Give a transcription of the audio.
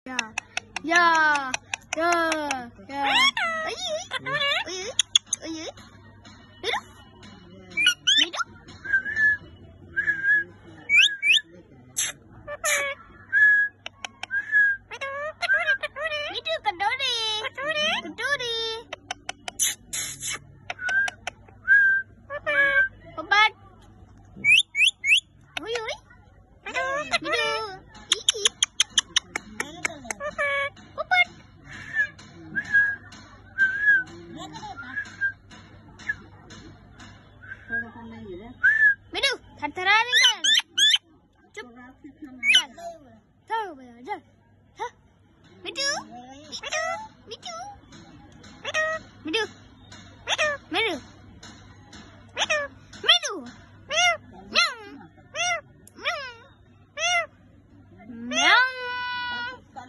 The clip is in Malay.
Yeah. Yeah. Yeah. Yeah. Midu, thar-tharan kan? Cuk. Thôi bây giờ giờ. Midu. Midu. Midu. Midu.